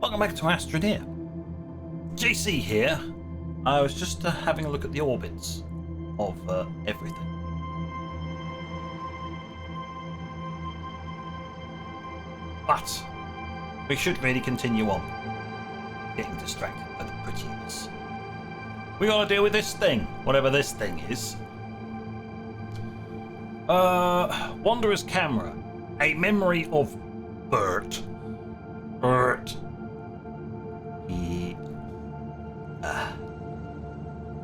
Welcome back to Astroneer. JC here. I was just having a look at the orbits of everything. But we should really continue on. Getting distracted by the prettiness. We gotta deal with this thing, whatever this thing is. Wanderer's camera. A memory of Bert.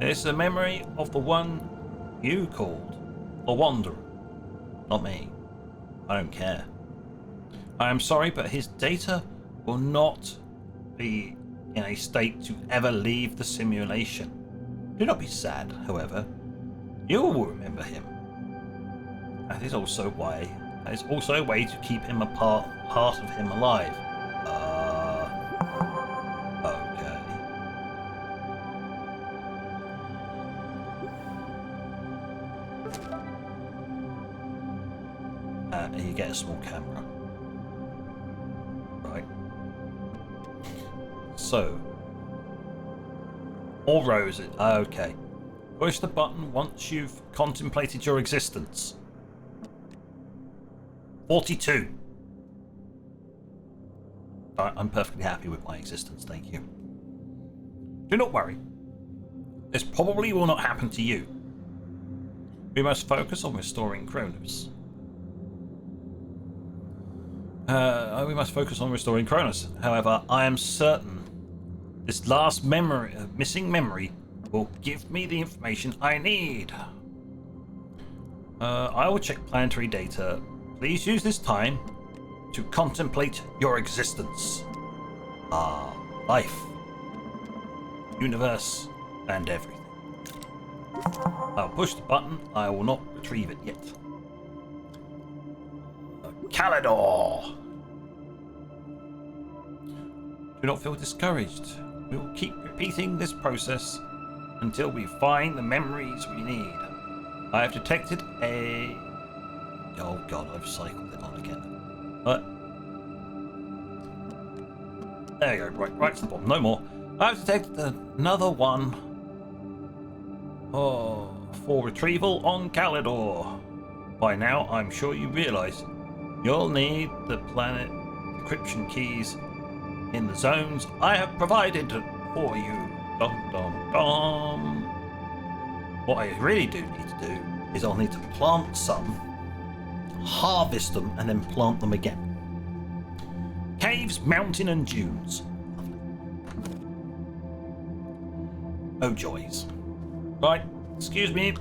It's a memory of the one you called the Wanderer. Not me. I don't care. I am sorry, but his data will not be in a state to ever leave the simulation. Do not be sad, however. You will remember him. That is also a way to keep him part of him alive. Okay. You get a small camera. Right. So. All roses. Okay. Push the button once you've contemplated your existence. 42. I'm perfectly happy with my existence, thank you. Do not worry. This probably will not happen to you. We must focus on restoring Cronus. However, I am certain this last missing memory will give me the information I need. I will check planetary data. Please use this time to contemplate your existence. Life, universe, and everything. I'll push the button. I will not retrieve it yet. Calidor! Do not feel discouraged. We will keep repeating this process until we find the memories we need. I have detected a... Oh god, I've cycled it on again. There you go, right to the bottom, no more. I've detected another one for retrieval on Calidor. By now, I'm sure you realise you'll need the planet encryption keys in the zones I have provided for you. Dum dum dum. What I really do need to do is I'll need to plant some, harvest them, and then plant them again. Caves, mountain, and dunes. Oh joys. Right, excuse me,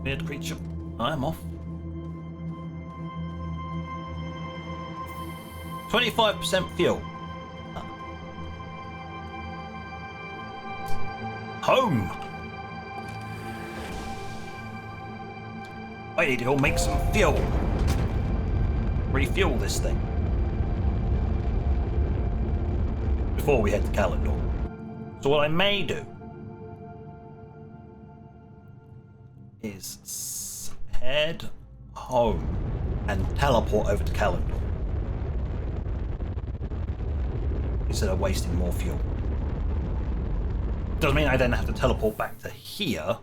weird creature. I am off. 25% fuel. Home. I need to go make some fuel. Refuel this thing before we head to Calidor. So what I may do is head home and teleport over to Calidor instead of wasting more fuel. Doesn't mean I then have to teleport back to here.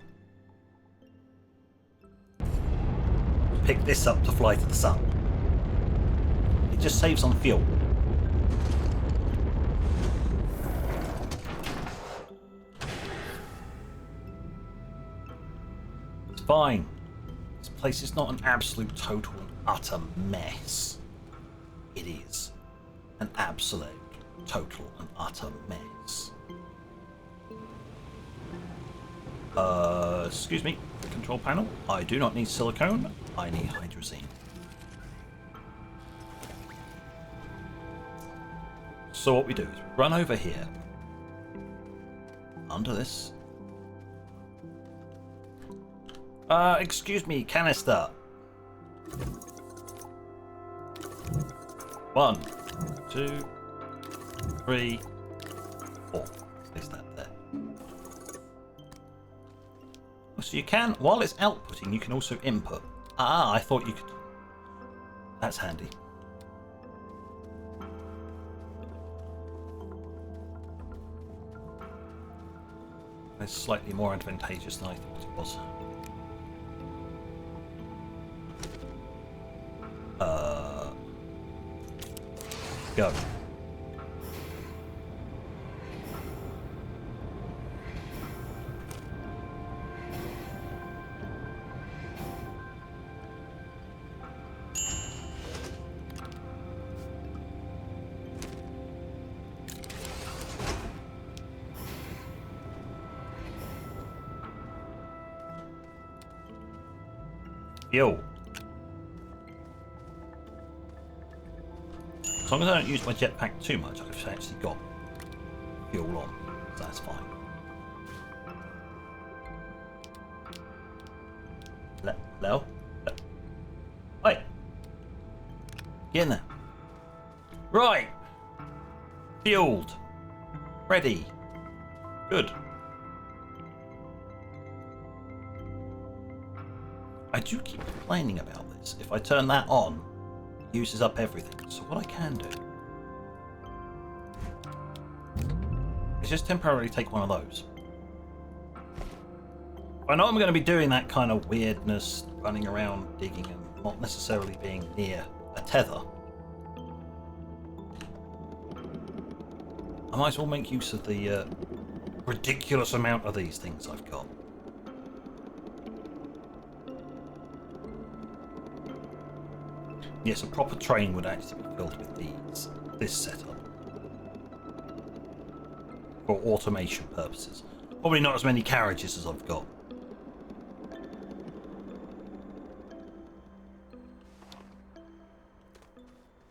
Pick this up to fly to the sun. It just saves on fuel. It's fine. This place is not an absolute, total, and utter mess. It is an absolute, total, and utter mess. Excuse me, control panel. I do not need silicone. I need hydrazine. So what we do is run over here. Under this. Excuse me, canister. 1, 2, 3, 4. Place that there. So you can, while it's outputting, you can also input. I thought you could. That's handy. is slightly more advantageous than I thought it was. Go. Yo. As long as I don't use my jetpack too much, I've actually got fuel on, so that's fine. Hello? Wait! Get in there. Right! Fueled. Ready. Good. I do keep complaining about this. If I turn that on, it uses up everything. So what I can do is just temporarily take one of those. I know I'm going to be doing that kind of weirdness, running around digging and not necessarily being near a tether. I might as well make use of the ridiculous amount of these things I've got. Yes, a proper train would actually be filled with this setup. For automation purposes. Probably not as many carriages as I've got.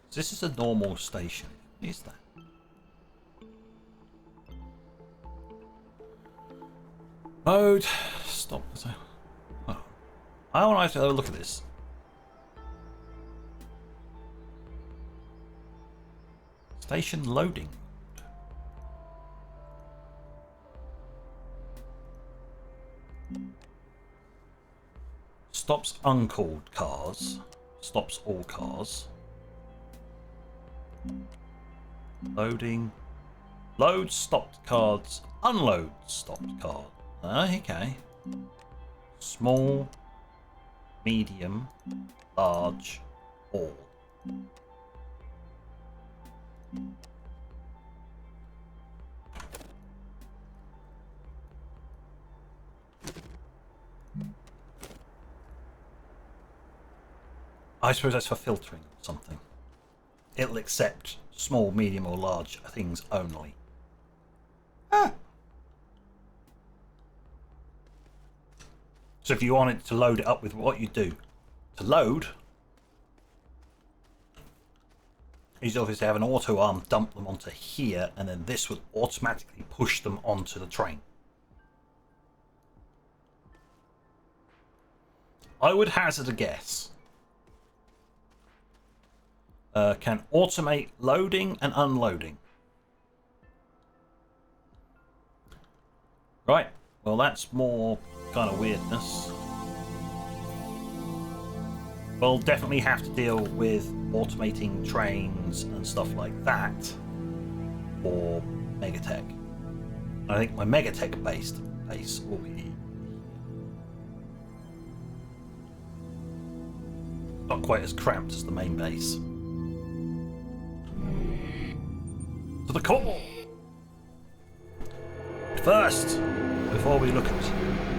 So this is a normal station. What is that? Mode. Stop. Oh. I want to have a look at this. Station loading. Stops uncalled cars. Stops all cars. Loading. Loads stopped cars. Unloads stopped cars. Okay. Small. Medium. Large. All. I suppose that's for filtering or something. It'll accept small, medium or large things only. Ah. So if you wanted to load it up with what you do to load, you obviously have an auto arm dump them onto here, and then this would automatically push them onto the train. I would hazard a guess. Can automate loading and unloading. Right, well that's more kind of weirdness. We'll definitely have to deal with automating trains and stuff like that for Megatech. I think my Megatech base will be not quite as cramped as the main base. To the core! First, before we look at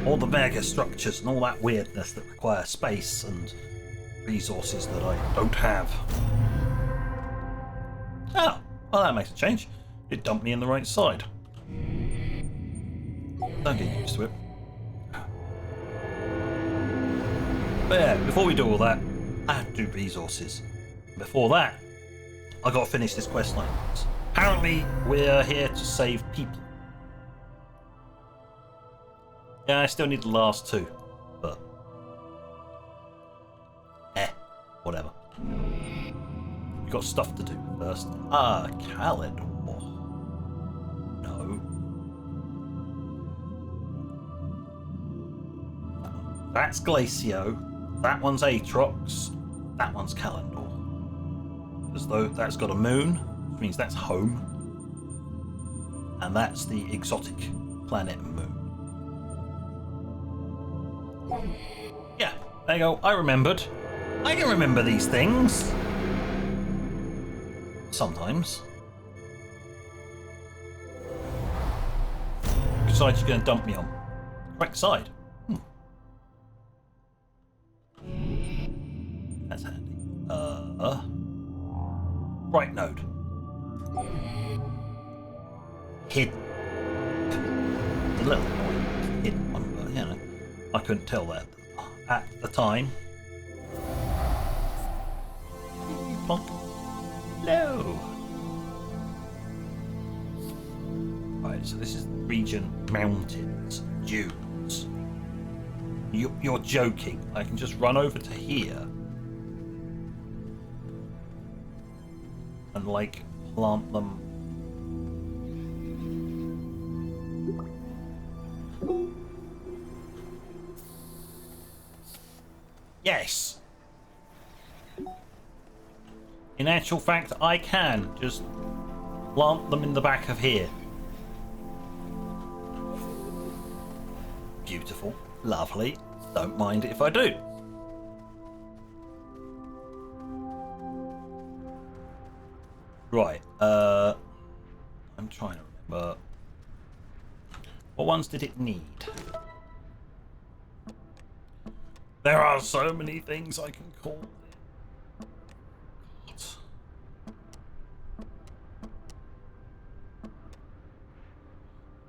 all the mega structures and all that weirdness that require space and resources that I don't have. Oh, well that makes a change. It dumped me in the right side. Don't get used to it. But yeah, before we do all that, I have to do resources. Before that, I gotta finish this quest line. Apparently, we're here to save people. Yeah, I still need the last two, but whatever. We've got stuff to do first. Ah, Calidor. No. That's Glacio. That one's Aatrox. That one's Calidor. As though that's got a moon, which means that's home. And that's the exotic planet Moon. Yeah, there you go. I remembered. I can remember these things. Sometimes. Which side you going to dump me on? Correct side. That's handy. Right node. Hidden. A little annoying. Hidden one, but you know, I couldn't tell that at the time. Plonk. Hello. Right, so this is region mountains, dunes. You're joking. I can just run over to here and like plant them. Yes. In actual fact, I can just plant them in the back of here. Beautiful. Lovely. Don't mind it if I do. Right. I'm trying to remember. What ones did it need? There are so many things I can call it.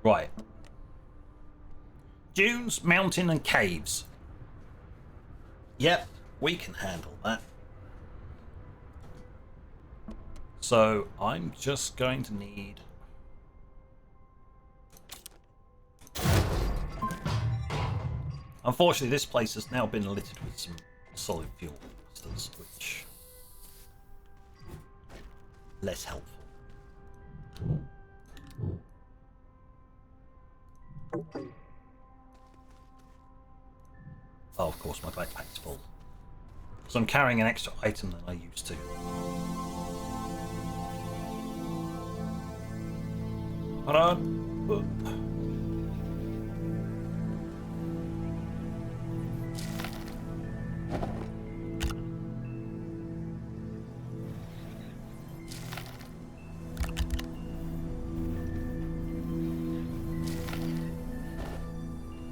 Right. Dunes, mountain, and caves. Yep, we can handle that. So I'm just going to need... Unfortunately, this place has now been littered with some solid fuel monsters, which... less helpful. Oh, of course, my backpack's full. So I'm carrying an extra item than I used to. Hold on.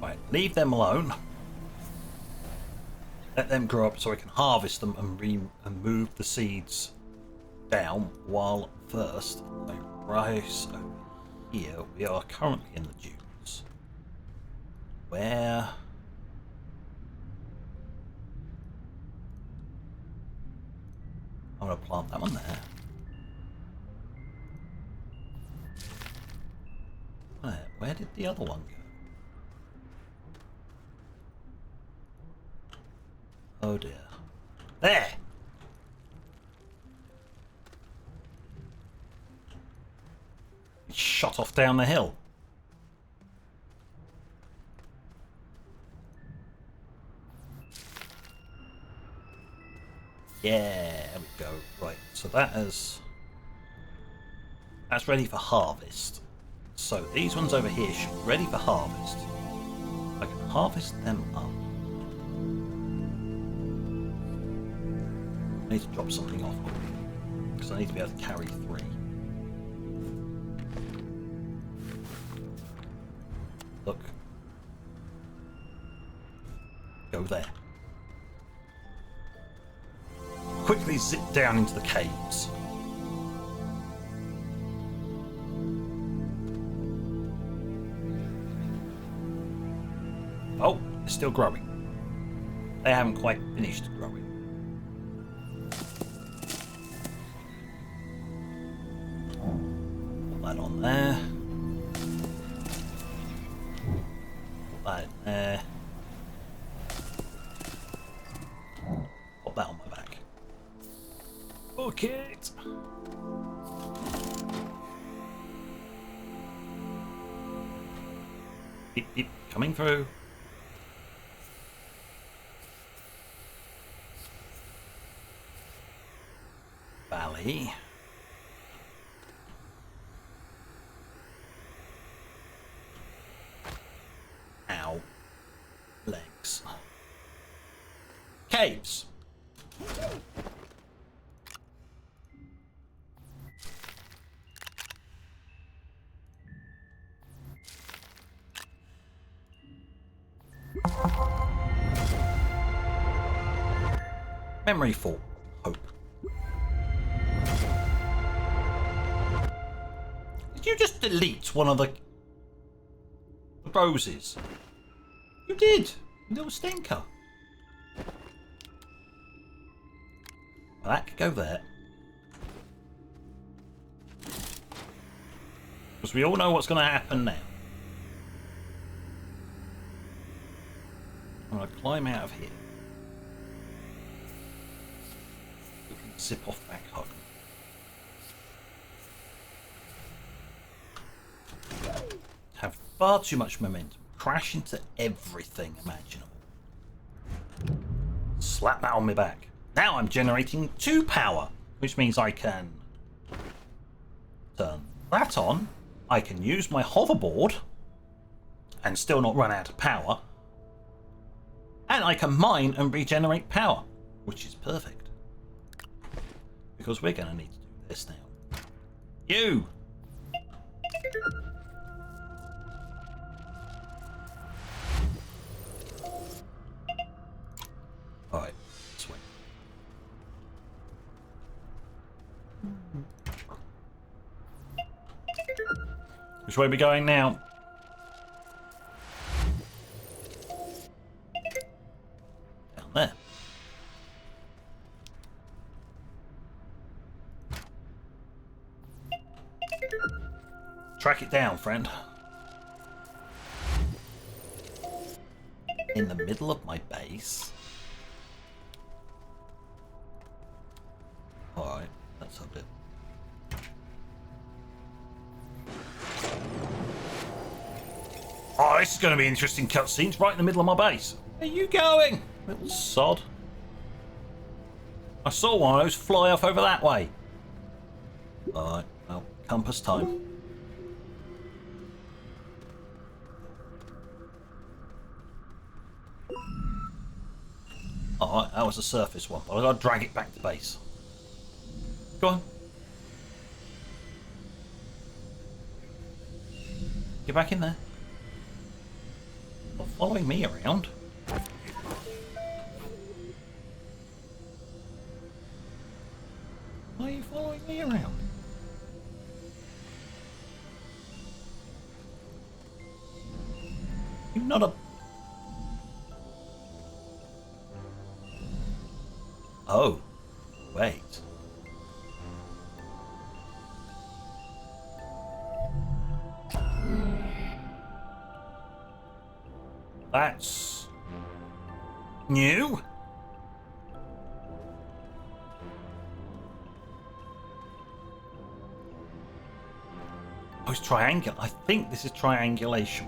Right, leave them alone. Let them grow up so I can harvest them and move the seeds down, while first I rise over here. We are currently in the dunes. Where... I'm going to plant that one there. Where did the other one go? Oh dear. There! It shot off down the hill. Yeah, there we go. Right, so that's ready for harvest. So these ones over here should be ready for harvest. I can harvest them up. I need to drop something off because I need to be able to carry 3. Look. Go there. Quickly zip down into the caves. Oh, it's still growing. They haven't quite finished growing. Put that on there. Put that in there. Put that on my back. Book it. Beep, beep, coming through. Valley. Ow. Legs. caves. Memory fault. Hope. Did you just delete one of the roses? You did. You little stinker. Well, that could go there. Because we all know what's going to happen now. I'm going to climb out of here. We can zip off back home. Have far too much momentum. Crash into everything imaginable. Slap that on my back. Now I'm generating 2 power, which means I can turn that on. I can use my hoverboard and still not run out of power. And I can mine and regenerate power, which is perfect. Because we're going to need to do this now. You! Alright, swing. Which way are we going now? Down there. Track it down, friend. In the middle of my base. Alright, that's a bit. Oh, this is going to be interesting cutscenes right in the middle of my base. Where are you going, little sod? I saw one of those fly off over that way. Alright, well, compass time. Alright, that was a surface one, but I've got to drag it back to base. Go on. Get back in there. Not following me around. Why are you following me around? You're not a... Oh, wait. That's new. Oh, it's triangular. I think this is triangulation.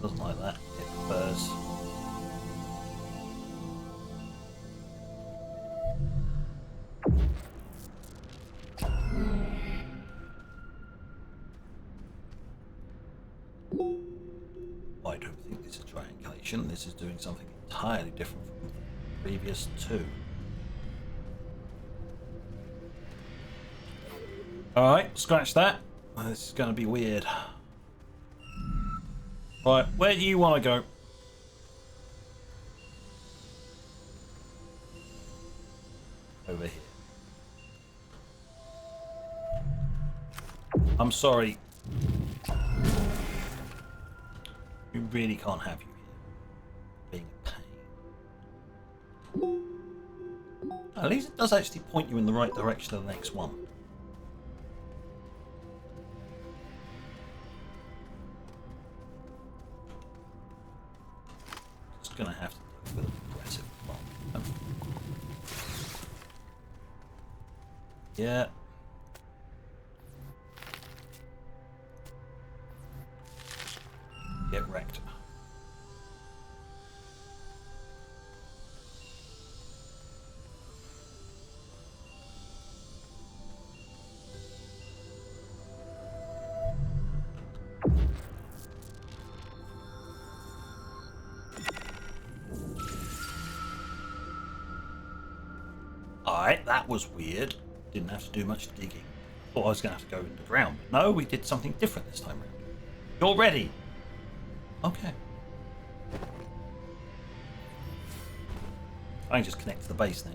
Doesn't like that. It prefers. I don't think this is triangulation. This is doing something entirely different from the previous two. Alright, scratch that. This is going to be weird. Right, where do you want to go? Over here. I'm sorry. We really can't have you here. Being a pain. At least it does actually point you in the right direction of the next one. Just gonna have to do a bit of aggressive one. Yeah. Get wrecked. Alright, that was weird. Didn't have to do much digging. Thought I was going to have to go underground. But no, we did something different this time around. You're ready. Okay. I can just connect to the base now.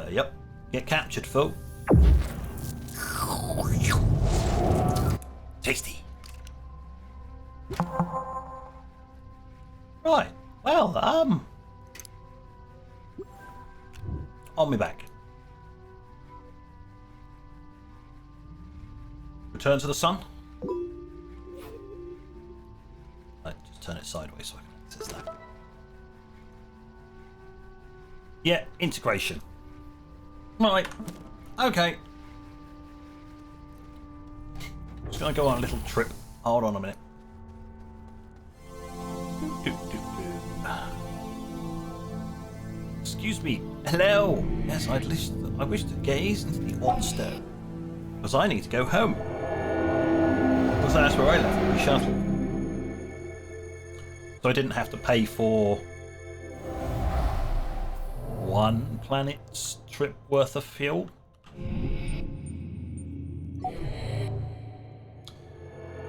Yep. Get captured, fool. Tasty. Right. Well, on me back. Return to the sun. Just turn it sideways so I can access that. Yeah, integration. Right. Okay. Just gonna go on a little trip. Hold on a minute. Excuse me. Hello. Yes, I wish to gaze into the Otstone, because I need to go home. Because that's where I left the shuttle. So I didn't have to pay for one planet's trip worth of fuel.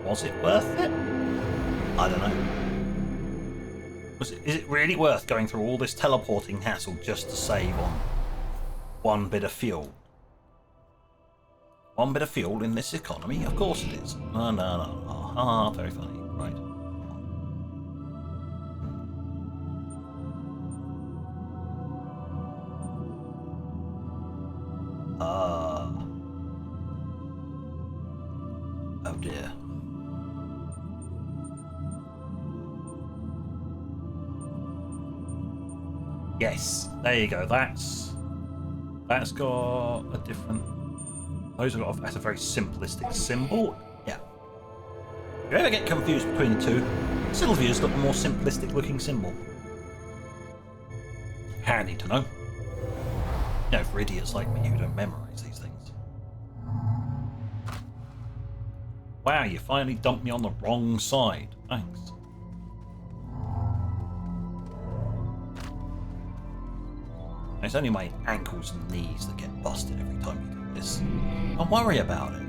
Was it worth it? I don't know. Is it really worth going through all this teleporting hassle just to save on one bit of fuel? One bit of fuel in this economy? Of course it is. Oh, no. Ah, very funny. Right. Oh dear. Yes, there you go. That's got a different. Those have got. That's a very simplistic symbol. Yeah. If you ever get confused between the two, Sylvia's got the more simplistic looking symbol. Handy to know. You know, for idiots like me who don't memorize these things. Wow, you finally dumped me on the wrong side. Thanks. It's only my ankles and knees that get busted every time you do this. Don't worry about it.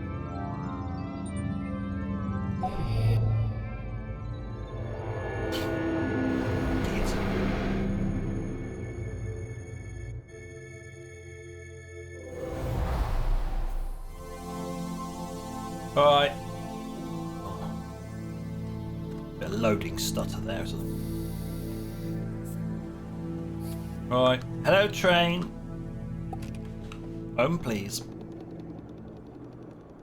Alright. Bit of loading stutter there, isn't it? Right. Hello, train. Home, please.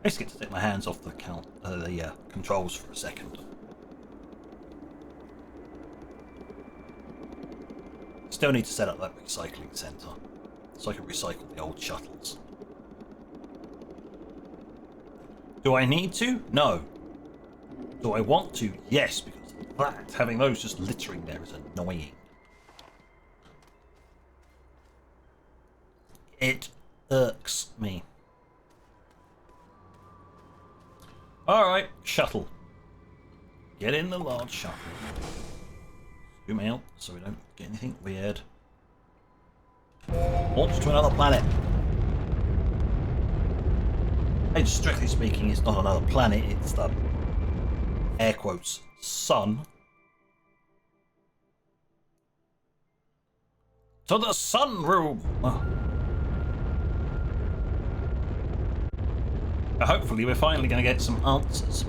I just get to take my hands off the controls for a second. Still need to set up that recycling centre so I can recycle the old shuttles. Do I need to? No. Do I want to? Yes, because having those just littering there is annoying. It irks me. Alright, shuttle. Get in the large shuttle. Zoom out so we don't get anything weird. Launch to another planet. And strictly speaking, it's not another planet, it's the air quotes sun. To the sun room. Oh. Hopefully we're finally going to get some answers.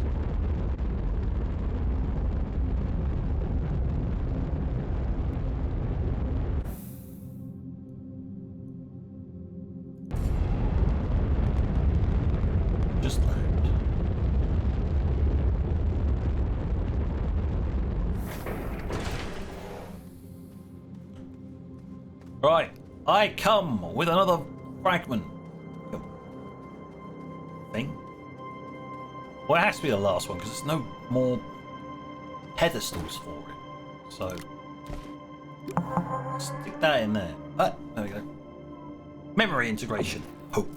Right, I come with another fragment thing. Well, it has to be the last one because there's no more pedestals for it. So stick that in there. Ah, there we go. Memory integration. Hope.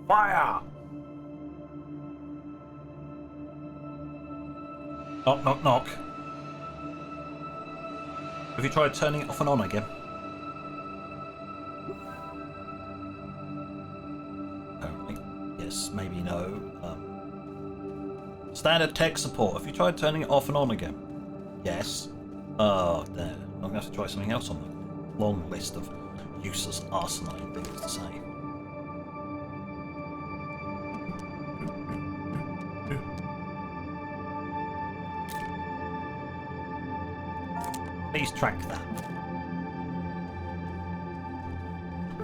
Fire! Knock, knock, knock. Have you tried turning it off and on again? Apparently. Yes, maybe no. Standard tech support. Have you tried turning it off and on again? Yes. Oh, there. I'm going to have to try something else on the long list of useless asinine things to say. Please track that.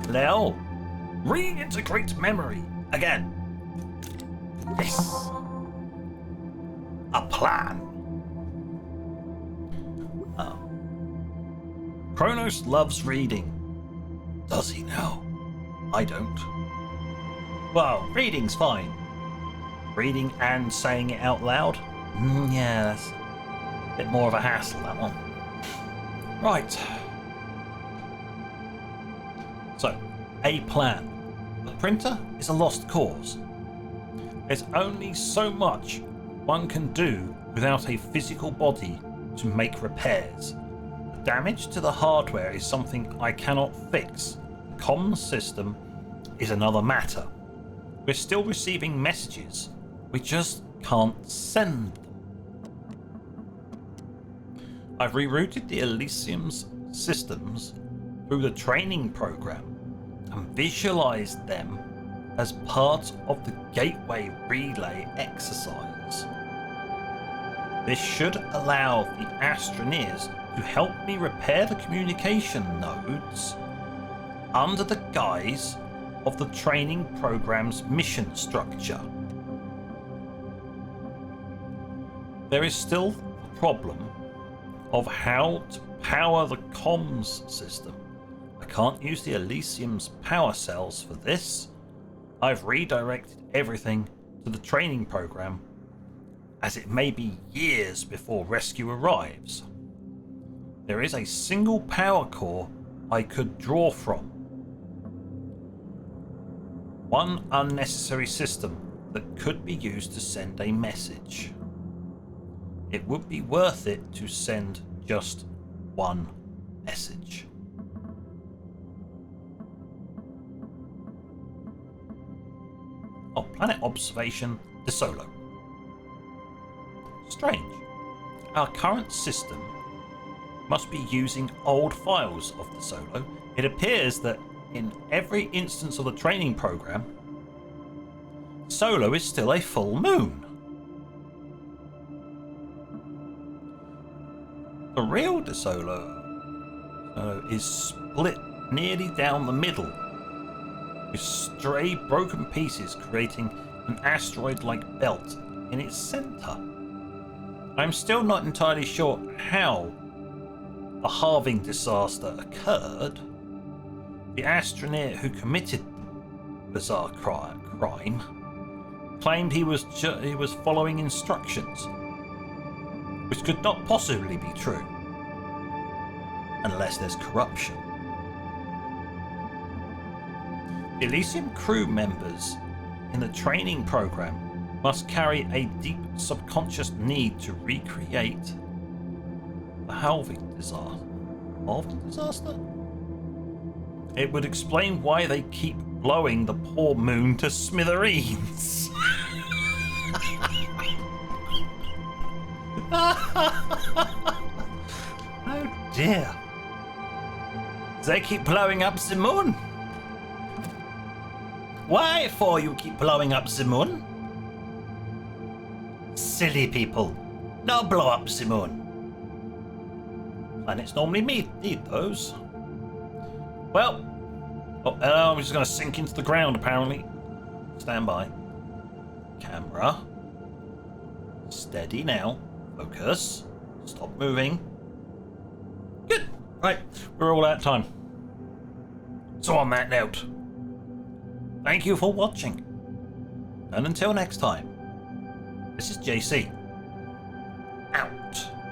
Now, reintegrate memory again. Yes. A plan. Kronos loves reading. Does he now? I don't. Well, reading's fine. Reading and saying it out loud? Yeah, that's a bit more of a hassle, that one. Right. So, a plan. The printer is a lost cause. There's only so much one can do without a physical body to make repairs. The damage to the hardware is something I cannot fix. The comms system is another matter. We're still receiving messages. We just can't send them. I've rerouted the Elysium's systems through the training program and visualized them as part of the Gateway Relay exercise. This should allow the Astroneers to help me repair the communication nodes under the guise of the training program's mission structure. There is still the problem of how to power the comms system. I can't use the Elysium's power cells for this. I've redirected everything to the training program, as it may be years before rescue arrives. There is a single power core I could draw from. One unnecessary system that could be used to send a message. It would be worth it to send just one message. Oh, planet observation, De Solo. Strange. Our current system must be using old files of De Solo. It appears that in every instance of the training program, Solo is still a full moon. The real De Solo is split nearly down the middle, with stray broken pieces creating an asteroid-like belt in its center. I'm still not entirely sure how the halving disaster occurred. The astroneer who committed the bizarre crime claimed he was following instructions, which could not possibly be true unless there's corruption. The Elysium crew members in the training program must carry a deep subconscious need to recreate the halving disaster. Halving disaster? It would explain why they keep blowing the poor moon to smithereens. Oh dear. They keep blowing up the moon. Why for you keep blowing up the moon? Silly people. No blow up the moon. Planets normally need those. Well, I'm just going to sink into the ground apparently. Stand by. Camera. Steady now. Focus. Stop moving. Good. Right, we're all out of time. So on that note, thank you for watching. And until next time, this is JC. Out.